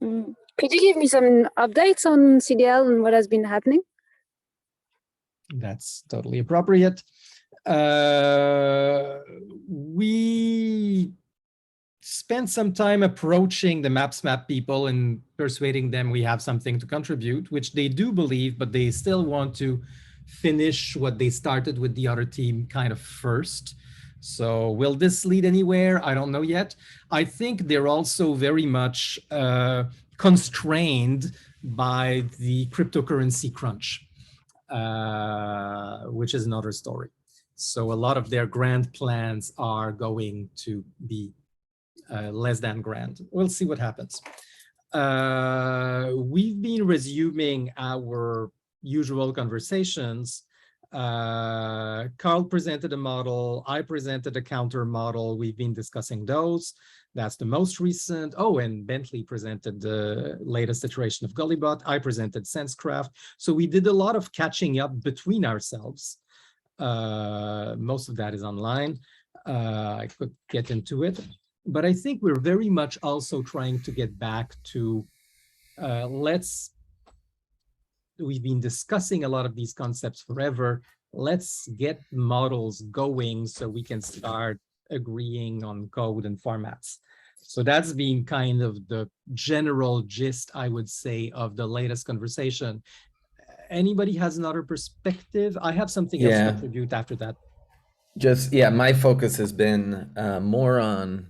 Could you give me some updates on CDL and what has been happening? That's totally appropriate. We spent some time approaching the MapsMap people and persuading them we have something to contribute, which they do believe, but they still want to finish what they started with the other team kind of first. So will this lead anywhere? I don't know yet. I think they're also very much constrained by the cryptocurrency crunch, which is another story. So a lot of their grand plans are going to be less than grand. We'll see what happens. We've been resuming our usual conversations. Carl presented a model, I presented a counter model. We've been discussing those. That's the most recent. Oh, and Bentley presented the latest iteration of Gullybot. I presented SenseCraft. So we did a lot of catching up between ourselves. Most of that is online. I could get into it. But I think we're very much also trying to get back to we've been discussing a lot of these concepts forever. Let's get models going so we can start agreeing on code and formats. So that's been kind of the general gist, I would say, of the latest conversation. Anybody has another perspective? I have something else to contribute after that. Just, yeah, my focus has been more on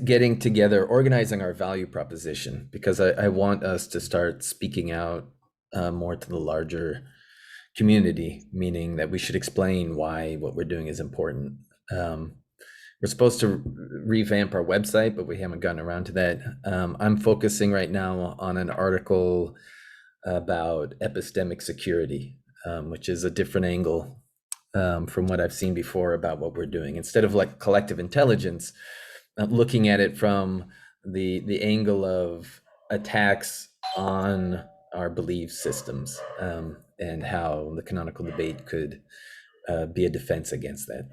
getting together, organizing our value proposition, because I want us to start speaking out more to the larger community, meaning that we should explain why what we're doing is important. We're supposed to revamp our website, but we haven't gotten around to that. I'm focusing right now on an article about epistemic security, which is a different angle from what I've seen before about what we're doing. Instead of like collective intelligence, looking at it from the angle of attacks on our belief systems, and how the canonical debate could be a defense against that.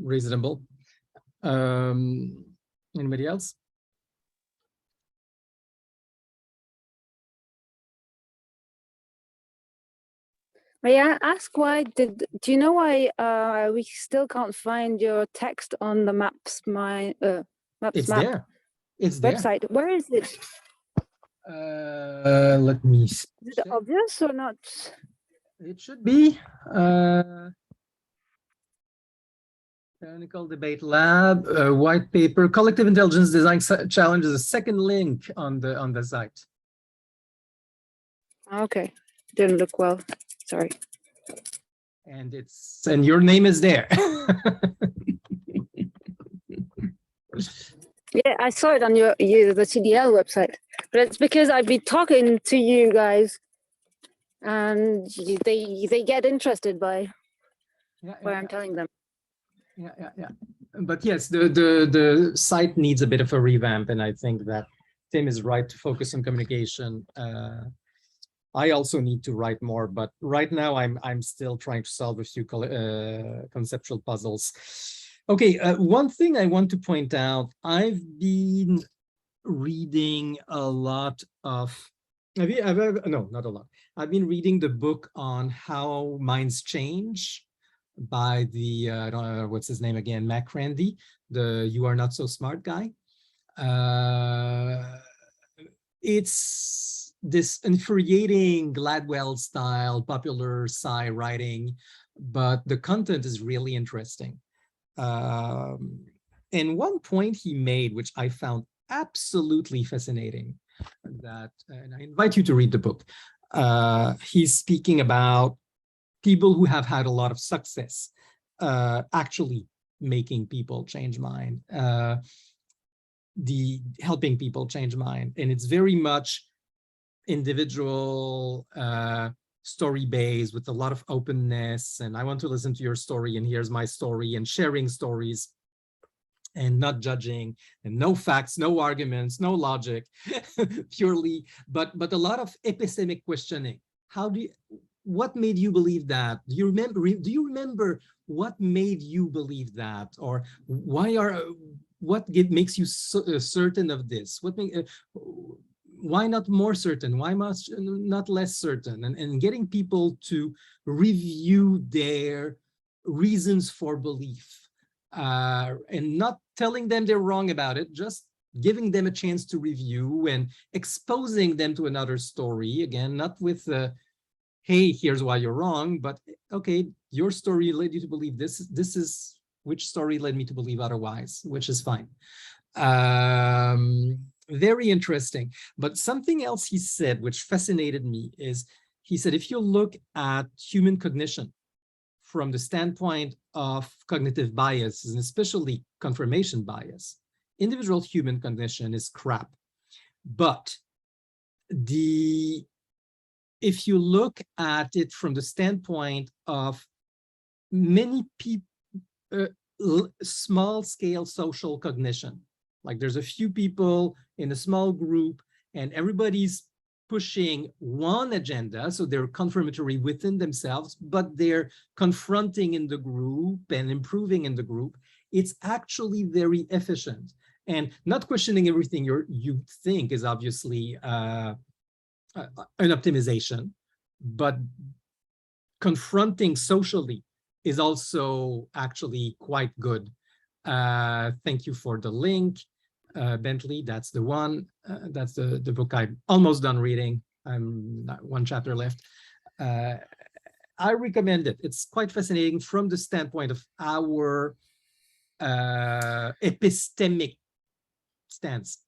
Reasonable. Anybody else? May I ask why do you know why we still can't find your text on the Maps It's there. It's website? there. Where is it? Let me see. Is it obvious or not? It should be. Canonical Debate Lab, white paper, Collective Intelligence Design Challenge is a second link on the site. Okay, didn't look well. Sorry. And your name is there. Yeah, I saw it on the CDL website, but it's because I've been talking to you guys, and they get interested by what I'm telling them. Yeah. But yes, the site needs a bit of a revamp, and I think that Tim is right to focus on communication. I also need to write more, but right now I'm still trying to solve a few conceptual puzzles. Okay, one thing I want to point out, I've been reading a lot of, no, not a lot. I've been reading the book on how minds change by the, I don't know, what's his name again, Mac Randy, the You Are Not So Smart guy. It's this infuriating Gladwell style popular sci writing, but the content is really interesting. And one point he made, which I found absolutely fascinating, that, and I invite you to read the book. He's speaking about people who have had a lot of success actually making people change mind, helping people change mind. And it's very much individual, story-based, with a lot of openness, and I want to listen to your story, and here's my story, and sharing stories, and not judging, and no facts, no arguments, no logic, purely, but a lot of epistemic questioning. What made you believe that? Do you remember what made you believe that? Or makes you certain of this? Why not more certain? Why not less certain? And getting people to review their reasons for belief, and not telling them they're wrong about it, just giving them a chance to review and exposing them to another story. Again, not with hey, here's why you're wrong, but okay, your story led you to believe this. This is which story led me to believe otherwise, which is fine. Very interesting. But something else he said, which fascinated me, is he said, if you look at human cognition from the standpoint of cognitive bias, and especially confirmation bias, individual human cognition is crap. But if you look at it from the standpoint of many people, small scale social cognition, like there's a few people in a small group and everybody's pushing one agenda, so they're confirmatory within themselves, but they're confronting in the group and improving in the group, it's actually very efficient. And not questioning everything you think is obviously an optimization, but confronting socially is also actually quite good. Thank you for the link, Bentley. That's the one. That's the book I'm almost done reading. I'm not one chapter left. I recommend it. It's quite fascinating from the standpoint of our epistemic stance.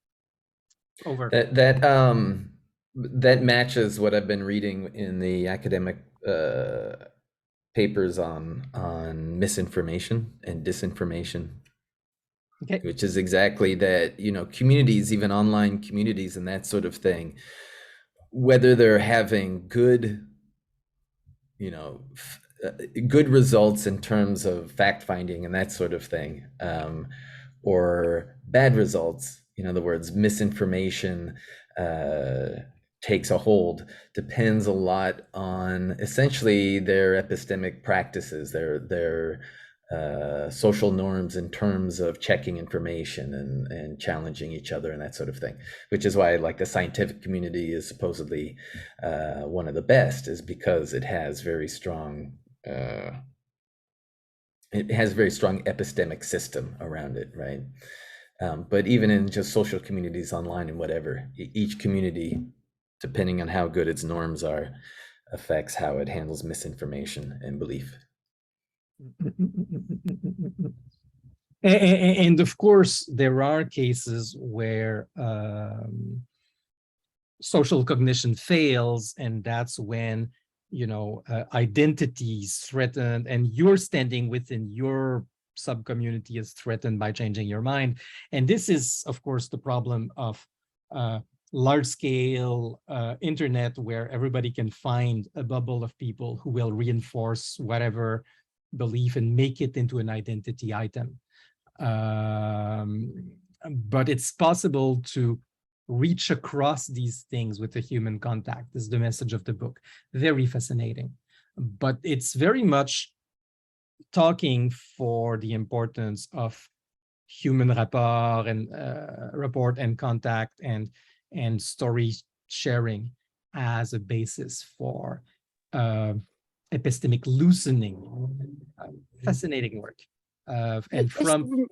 Over. That matches what I've been reading in the academic papers on misinformation and disinformation. Okay. Which is exactly that, communities, even online communities and that sort of thing, whether they're having good, good results in terms of fact finding and that sort of thing, or bad results, in other words, misinformation takes a hold, depends a lot on essentially their epistemic practices, their social norms in terms of checking information and challenging each other and that sort of thing, which is why like the scientific community is supposedly one of the best, is because it has very strong epistemic system around it, right? But even in just social communities online and whatever, each community, depending on how good its norms are, affects how it handles misinformation and belief. And of course, there are cases where social cognition fails, and that's when identity is threatened, and your standing within your subcommunity is threatened by changing your mind. And this is, of course, the problem of large-scale internet, where everybody can find a bubble of people who will reinforce whatever belief and make it into an identity item. But it's possible to reach across these things with a human contact, is the message of the book. Very fascinating. But it's very much talking for the importance of human rapport and contact and story sharing as a basis for epistemic loosening. Fascinating work. And from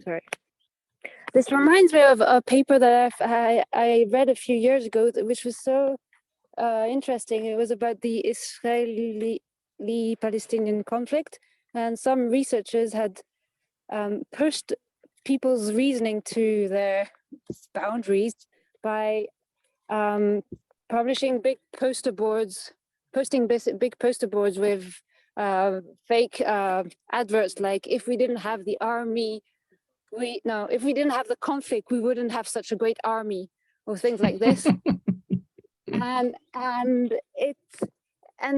sorry. This reminds me of a paper that I read a few years ago, which was so interesting. It was about the Israeli-Palestinian conflict, and some researchers had pushed people's reasoning to their boundaries by publishing big poster boards, posting big poster boards with fake adverts like, if we didn't have the army, if we didn't have the conflict, we wouldn't have such a great army, or things like this. and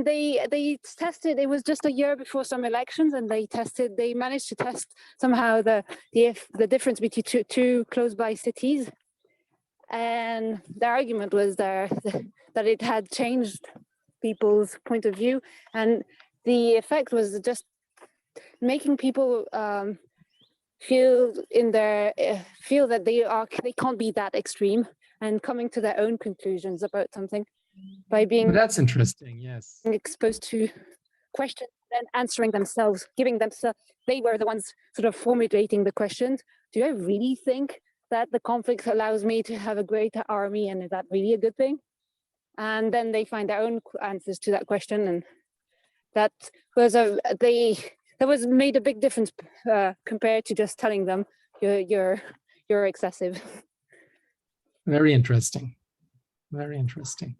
they tested. It was just a year before some elections, and they managed to test somehow the difference between two close by cities, and the argument was that it had changed people's point of view, and the effect was just making people feel feel that they can't be that extreme, and coming to their own conclusions about something by being That's interesting. Yes. exposed to questions and answering themselves, giving themselves. They were the ones sort of formulating the questions. Do I really think that the conflict allows me to have a greater army, and is that really a good thing? And then they find their own answers to that question, and that was made a big difference compared to just telling them you're excessive. Very interesting. Very interesting.